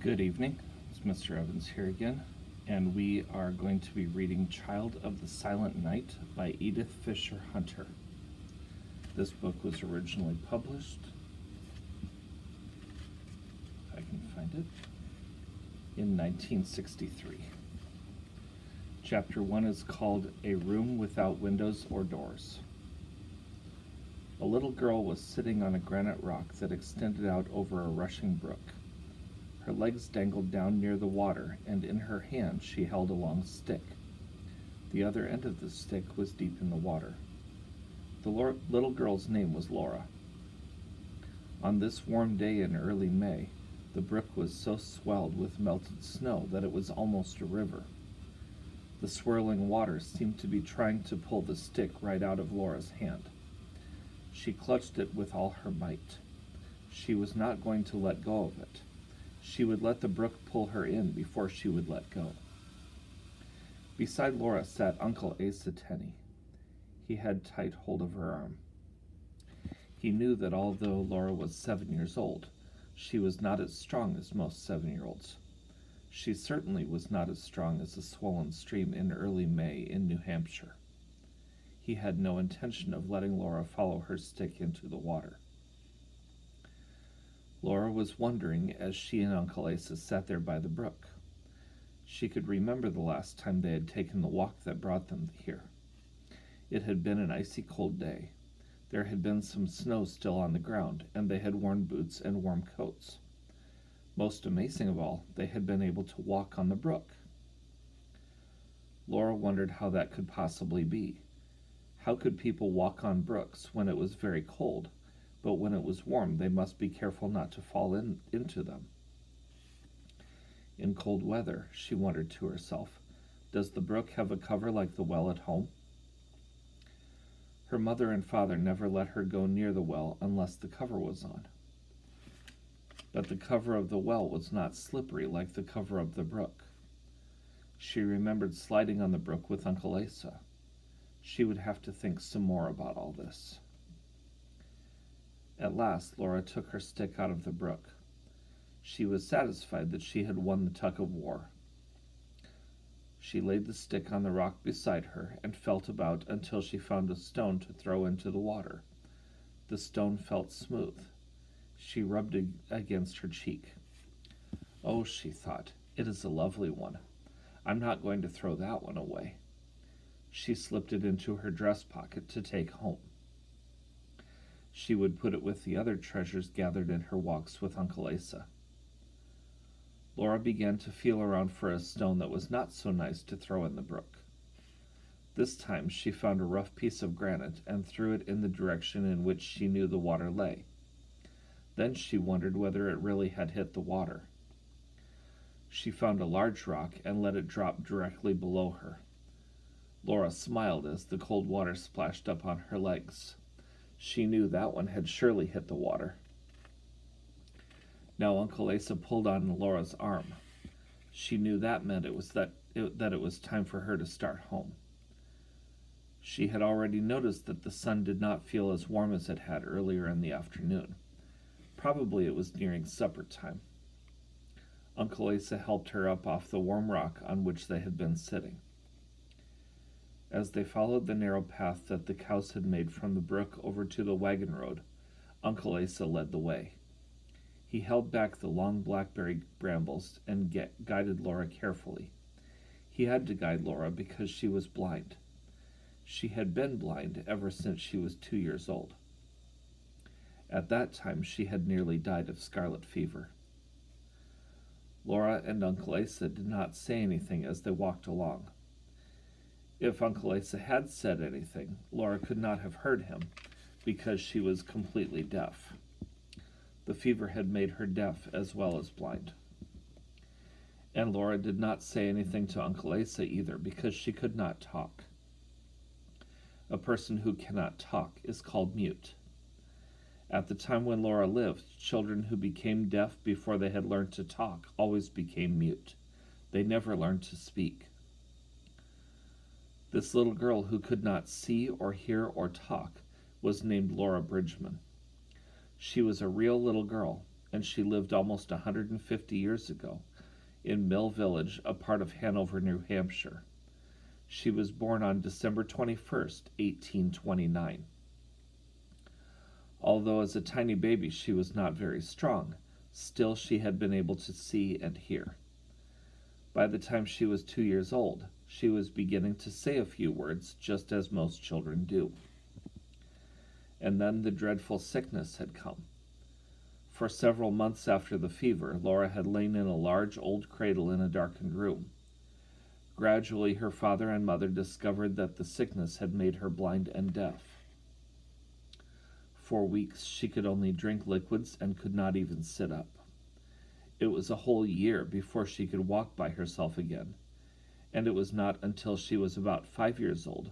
Good evening. It's Mr. Evans here again, and we are going to be reading Child of the Silent Night by Edith Fisher Hunter. This book was originally published, if I can find it, in 1963. Chapter 1 is called A Room Without Windows or Doors. A little girl was sitting on a granite rock that extended out over a rushing brook. Her legs dangled down near the water, and in her hand she held a long stick. The other end of the stick was deep in the water. The little girl's name was Laura. On this warm day in early May, the brook was so swelled with melted snow that it was almost a river. The swirling water seemed to be trying to pull the stick right out of Laura's hand. She clutched it with all her might. She was not going to let go of it. She would let the brook pull her in before she would let go. Beside Laura sat Uncle Asa Tenney. He had tight hold of her arm. He knew that although Laura was 7 years old, she was not as strong as most 7-year-olds. She certainly was not as strong as a swollen stream in early May in New Hampshire. He had no intention of letting Laura follow her stick into the water. Laura was wondering as she and Uncle Asa sat there by the brook. She could remember the last time they had taken the walk that brought them here. It had been an icy cold day. There had been some snow still on the ground, and they had worn boots and warm coats. Most amazing of all, they had been able to walk on the brook. Laura wondered how that could possibly be. How could people walk on brooks when it was very cold? But when it was warm, they must be careful not to fall into them. In cold weather, she wondered to herself, does the brook have a cover like the well at home? Her mother and father never let her go near the well unless the cover was on. But the cover of the well was not slippery like the cover of the brook. She remembered sliding on the brook with Uncle Asa. She would have to think some more about all this. At last, Laura took her stick out of the brook. She was satisfied that she had won the tug of war. She laid the stick on the rock beside her and felt about until she found a stone to throw into the water. The stone felt smooth. She rubbed it against her cheek. Oh, she thought, it is a lovely one. I'm not going to throw that one away. She slipped it into her dress pocket to take home. She would put it with the other treasures gathered in her walks with Uncle Asa. Laura began to feel around for a stone that was not so nice to throw in the brook. This time she found a rough piece of granite and threw it in the direction in which she knew the water lay. Then she wondered whether it really had hit the water. She found a large rock and let it drop directly below her. Laura smiled as the cold water splashed up on her legs. She knew that one had surely hit the water. Now Uncle Asa pulled on Laura's arm. She knew that meant it was time for her to start home. She had already noticed that the sun did not feel as warm as it had earlier in the afternoon. Probably it was nearing supper time. Uncle Asa helped her up off the warm rock on which they had been sitting. As they followed the narrow path that the cows had made from the brook over to the wagon road, Uncle Asa led the way. He held back the long blackberry brambles and guided Laura carefully. He had to guide Laura because she was blind. She had been blind ever since she was 2 years old. At that time, she had nearly died of scarlet fever. Laura and Uncle Asa did not say anything as they walked along. If Uncle Asa had said anything, Laura could not have heard him because she was completely deaf. The fever had made her deaf as well as blind. And Laura did not say anything to Uncle Asa either because she could not talk. A person who cannot talk is called mute. At the time when Laura lived, children who became deaf before they had learned to talk always became mute. They never learned to speak. This little girl who could not see or hear or talk was named Laura Bridgman. She was a real little girl, and she lived almost 150 years ago in Mill Village, a part of Hanover, New Hampshire. She was born on December 21st, 1829. Although as a tiny baby she was not very strong, still she had been able to see and hear. By the time she was 2 years old, she was beginning to say a few words, just as most children do. And then the dreadful sickness had come. For several months after the fever, Laura had lain in a large old cradle in a darkened room. Gradually, her father and mother discovered that the sickness had made her blind and deaf. For weeks, she could only drink liquids and could not even sit up. It was a whole year before she could walk by herself again, and it was not until she was about 5 years old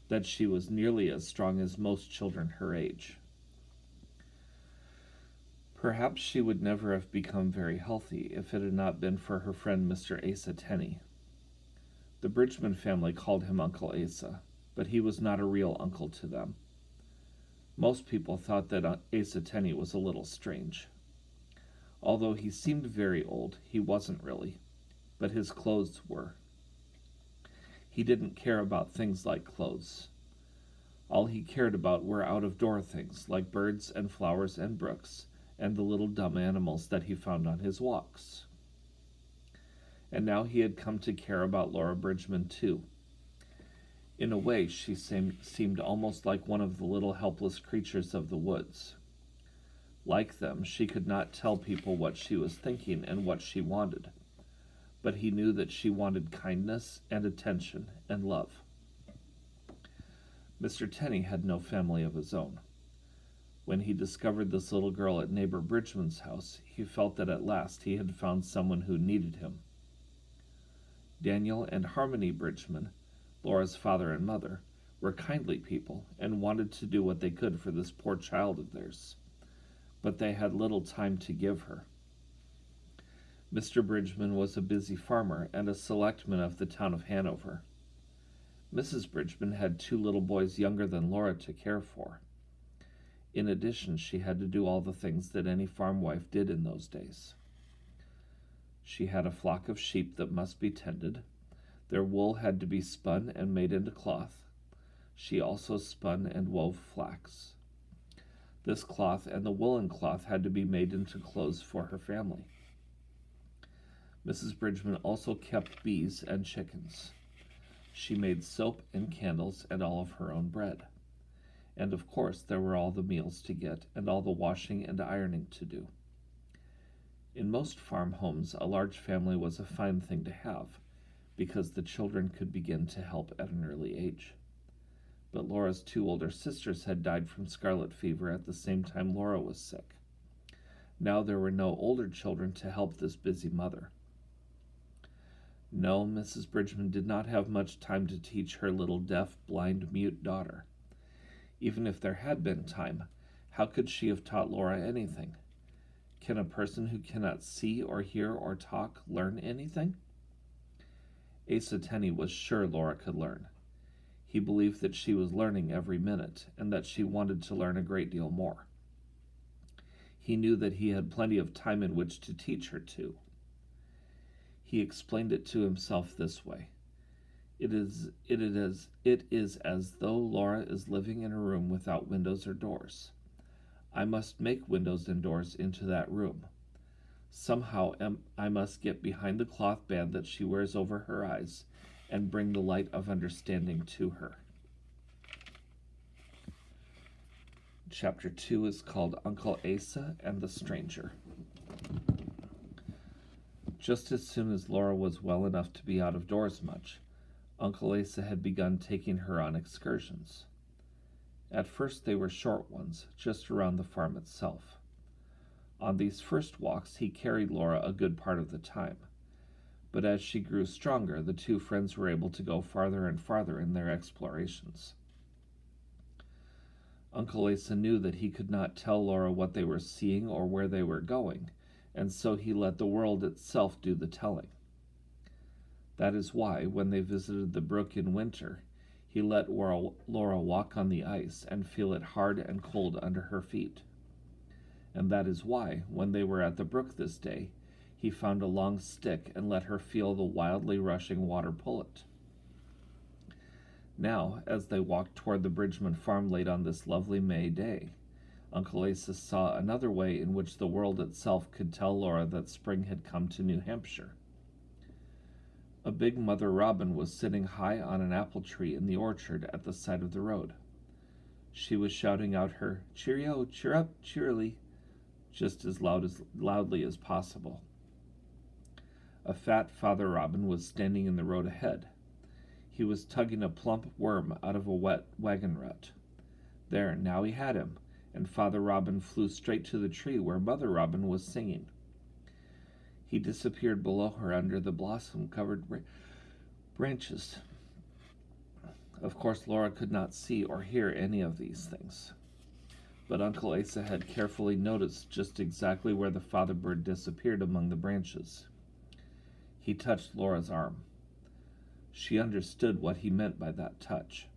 that she was nearly as strong as most children her age. Perhaps she would never have become very healthy if it had not been for her friend Mr. Asa Tenney. The Bridgman family called him Uncle Asa, but he was not a real uncle to them. Most people thought that Asa Tenney was a little strange. Although he seemed very old, he wasn't really, but his clothes were. He didn't care about things like clothes. All he cared about were out-of-door things like birds and flowers and brooks and the little dumb animals that he found on his walks. And now he had come to care about Laura Bridgman too. In a way, she seemed almost like one of the little helpless creatures of the woods. Like them, she could not tell people what she was thinking and what she wanted, but he knew that she wanted kindness and attention and love. Mr. Tenney had no family of his own. When he discovered this little girl at neighbor Bridgman's house, he felt that at last he had found someone who needed him. Daniel and Harmony Bridgman, Laura's father and mother, were kindly people and wanted to do what they could for this poor child of theirs, but they had little time to give her. Mr. Bridgman was a busy farmer and a selectman of the town of Hanover. Mrs. Bridgman had 2 little boys younger than Laura to care for. In addition, she had to do all the things that any farm wife did in those days. She had a flock of sheep that must be tended. Their wool had to be spun and made into cloth. She also spun and wove flax. This cloth and the woolen cloth had to be made into clothes for her family. Mrs. Bridgman also kept bees and chickens. She made soap and candles and all of her own bread. And of course there were all the meals to get and all the washing and ironing to do. In most farm homes, a large family was a fine thing to have, because the children could begin to help at an early age. But Laura's 2 older sisters had died from scarlet fever at the same time Laura was sick. Now there were no older children to help this busy mother. No, Mrs. Bridgman did not have much time to teach her little deaf, blind, mute daughter. Even if there had been time, how could she have taught Laura anything? Can a person who cannot see or hear or talk learn anything? Asa Tenney was sure Laura could learn. He believed that she was learning every minute, and that she wanted to learn a great deal more. He knew that he had plenty of time in which to teach her too. He explained it to himself this way. It is as though Laura is living in a room without windows or doors. I must make windows and doors into that room. Somehow I must get behind the cloth band that she wears over her eyes and bring the light of understanding to her. Chapter 2 is called Uncle Asa and the Stranger. Just as soon as Laura was well enough to be out of doors much, Uncle Asa had begun taking her on excursions. At first they were short ones, just around the farm itself. On these first walks he carried Laura a good part of the time, but as she grew stronger, the 2 friends were able to go farther and farther in their explorations. Uncle Asa knew that he could not tell Laura what they were seeing or where they were going, and so he let the world itself do the telling. That is why, when they visited the brook in winter, he let Laura walk on the ice and feel it hard and cold under her feet. and that is why, when they were at the brook this day, he found a long stick and let her feel the wildly rushing water pull it. Now, as they walked toward the Bridgman farm late on this lovely May day, Uncle Asa saw another way in which the world itself could tell Laura that spring had come to New Hampshire. A big mother robin was sitting high on an apple tree in the orchard at the side of the road. She was shouting out her "Cheerio, cheer up, cheerily," just as loudly as possible. A fat father robin was standing in the road ahead. He was tugging a plump worm out of a wet wagon rut. There, now he had him, and Father Robin flew straight to the tree where Mother Robin was singing. He disappeared below her under the blossom-covered branches. Of course, Laura could not see or hear any of these things, but Uncle Asa had carefully noticed just exactly where the father bird disappeared among the branches. He touched Laura's arm. She understood what he meant by that touch.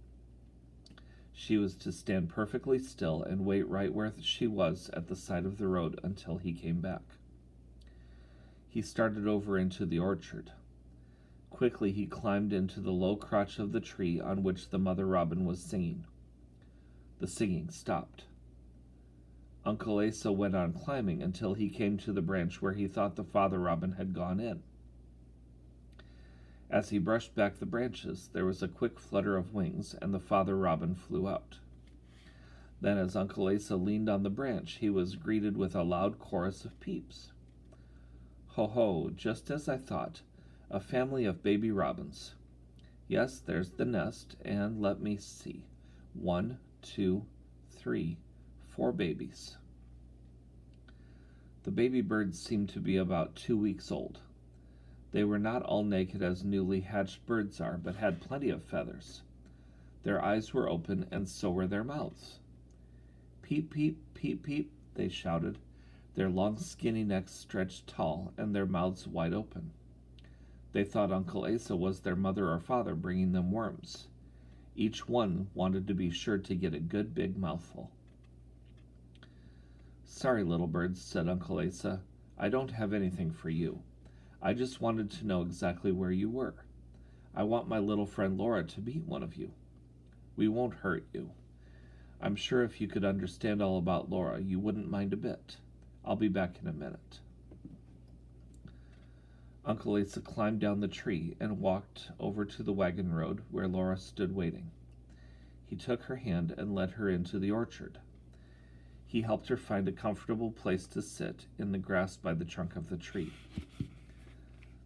She was to stand perfectly still and wait right where she was at the side of the road until he came back. He started over into the orchard. Quickly he climbed into the low crotch of the tree on which the mother robin was singing. The singing stopped. Uncle Asa went on climbing until he came to the branch where he thought the father robin had gone in. As he brushed back the branches, there was a quick flutter of wings, and the father robin flew out. Then, as Uncle Asa leaned on the branch, he was greeted with a loud chorus of peeps. Ho ho, just as I thought, a family of baby robins. Yes, there's the nest, and let me see. 1, 2, 3, 4 babies. The baby birds seemed to be about 2 weeks old. They were not all naked as newly hatched birds are, but had plenty of feathers. Their eyes were open, and so were their mouths. Peep, peep, peep, peep, they shouted, their long skinny necks stretched tall, and their mouths wide open. They thought Uncle Asa was their mother or father bringing them worms. Each one wanted to be sure to get a good big mouthful. Sorry, little birds, said Uncle Asa. I don't have anything for you. I just wanted to know exactly where you were. I want my little friend Laura to meet one of you. We won't hurt you. I'm sure if you could understand all about Laura, you wouldn't mind a bit. I'll be back in a minute. Uncle Asa climbed down the tree and walked over to the wagon road where Laura stood waiting. He took her hand and led her into the orchard. He helped her find a comfortable place to sit in the grass by the trunk of the tree.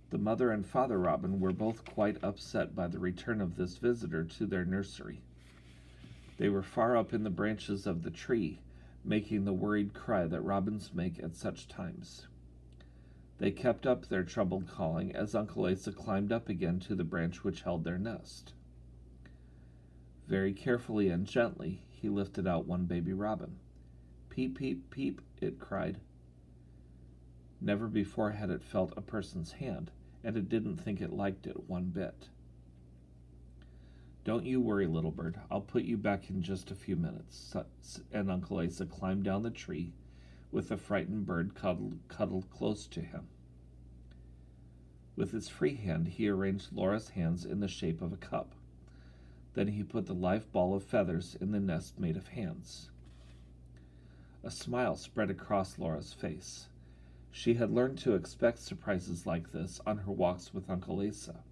The mother and father robin were both quite upset by the return of this visitor to their nursery. They were far up in the branches of the tree, making the worried cry that robins make at such times. They kept up their troubled calling as Uncle Asa climbed up again to the branch which held their nest. Very carefully and gently, he lifted out one baby robin. Peep, peep, peep, it cried. Never before had it felt a person's hand, and it didn't think it liked it one bit. Don't you worry, little bird. I'll put you back in just a few minutes. And Uncle Asa climbed down the tree with the frightened bird cuddled close to him. With his free hand, he arranged Laura's hands in the shape of a cup. Then he put the live ball of feathers in the nest made of hands. A smile spread across Laura's face. She had learned to expect surprises like this on her walks with Uncle Asa.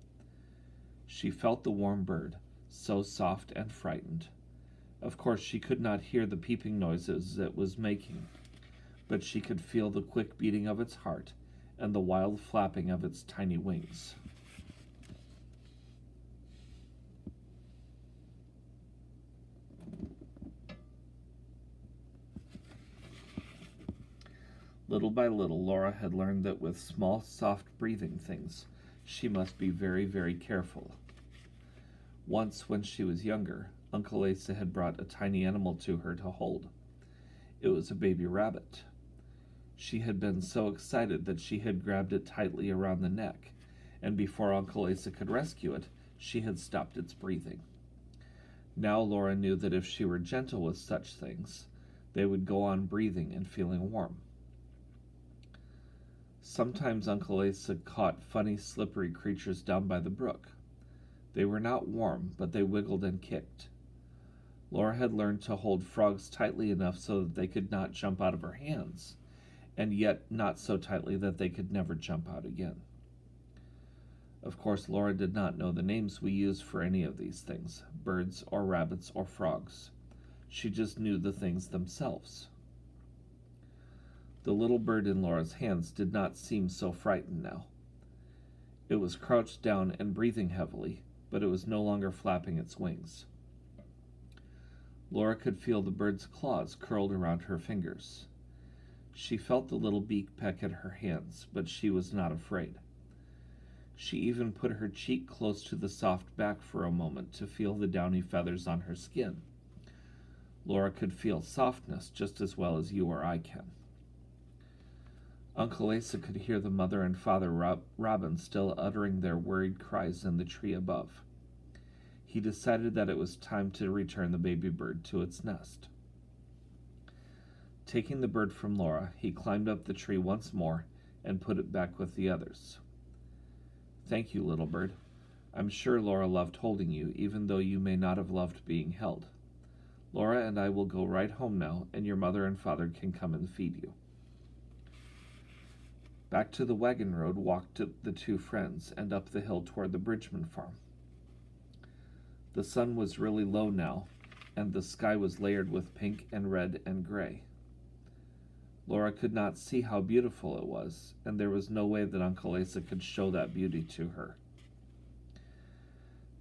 She felt the warm bird, so soft and frightened. Of course, she could not hear the peeping noises it was making, but she could feel the quick beating of its heart and the wild flapping of its tiny wings. Little by little, Laura had learned that with small, soft breathing things, she must be very, very careful. Once, when she was younger, Uncle Asa had brought a tiny animal to her to hold. It was a baby rabbit. She had been so excited that she had grabbed it tightly around the neck, and before Uncle Asa could rescue it, she had stopped its breathing. Now Laura knew that if she were gentle with such things, they would go on breathing and feeling warm. Sometimes Uncle Asa caught funny, slippery creatures down by the brook. They were not warm, but they wiggled and kicked. Laura had learned to hold frogs tightly enough so that they could not jump out of her hands, and yet not so tightly that they could never jump out again. Of course, Laura did not know the names we use for any of these things, birds or rabbits or frogs. She just knew the things themselves. The little bird in Laura's hands did not seem so frightened now. It was crouched down and breathing heavily, but it was no longer flapping its wings. Laura could feel the bird's claws curled around her fingers. She felt the little beak peck at her hands, but she was not afraid. She even put her cheek close to the soft back for a moment to feel the downy feathers on her skin. Laura could feel softness just as well as you or I can. Uncle Asa could hear the mother and father robin still uttering their worried cries in the tree above. He decided that it was time to return the baby bird to its nest. Taking the bird from Laura, he climbed up the tree once more and put it back with the others. "Thank you, little bird. I'm sure Laura loved holding you, even though you may not have loved being held. Laura and I will go right home now, and your mother and father can come and feed you." Back to the wagon road walked the two friends, and up the hill toward the Bridgman farm. The sun was really low now, and the sky was layered with pink and red and gray. Laura could not see how beautiful it was, and there was no way that Uncle Asa could show that beauty to her.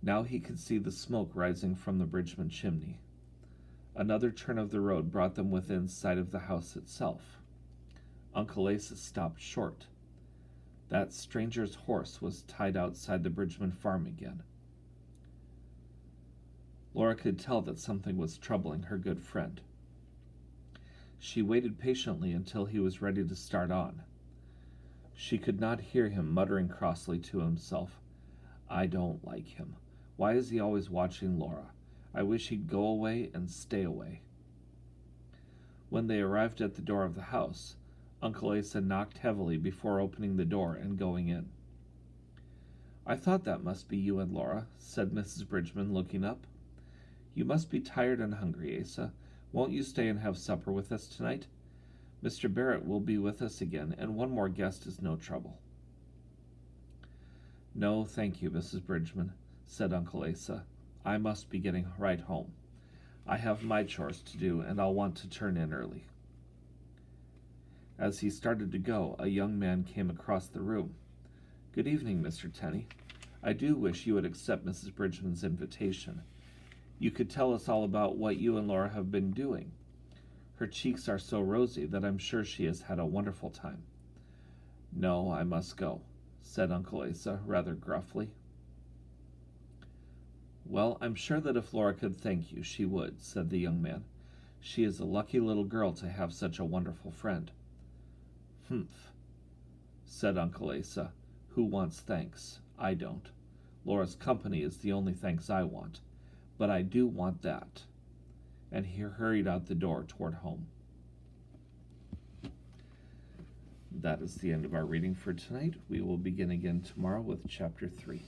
Now he could see the smoke rising from the Bridgman chimney. Another turn of the road brought them within sight of the house itself. Uncle Asa stopped short. That stranger's horse was tied outside the Bridgman farm again. Laura could tell that something was troubling her good friend. She waited patiently until he was ready to start on. She could not hear him muttering crossly to himself, "I don't like him. Why is he always watching Laura? I wish he'd go away and stay away." When they arrived at the door of the house, Uncle Asa knocked heavily before opening the door and going in. "I thought that must be you and Laura," said Mrs. Bridgman, looking up. "You must be tired and hungry, Asa. Won't you stay and have supper with us tonight? Mr. Barrett will be with us again, and one more guest is no trouble." "No, thank you, Mrs. Bridgman," said Uncle Asa. "I must be getting right home. I have my chores to do, and I'll want to turn in early." As he started to go, a young man came across the room. "Good evening, Mr. Tenney. I do wish you would accept Mrs. Bridgman's invitation. You could tell us all about what you and Laura have been doing. Her cheeks are so rosy that I'm sure she has had a wonderful time." "No, I must go," said Uncle Asa, rather gruffly. "Well, I'm sure that if Laura could thank you, she would," said the young man. "She is a lucky little girl to have such a wonderful friend." "Humph," said Uncle Asa. "Who wants thanks? I don't. Laura's company is the only thanks I want. But I do want that." And he hurried out the door toward home. That is the end of our reading for tonight. We will begin again tomorrow with Chapter 3.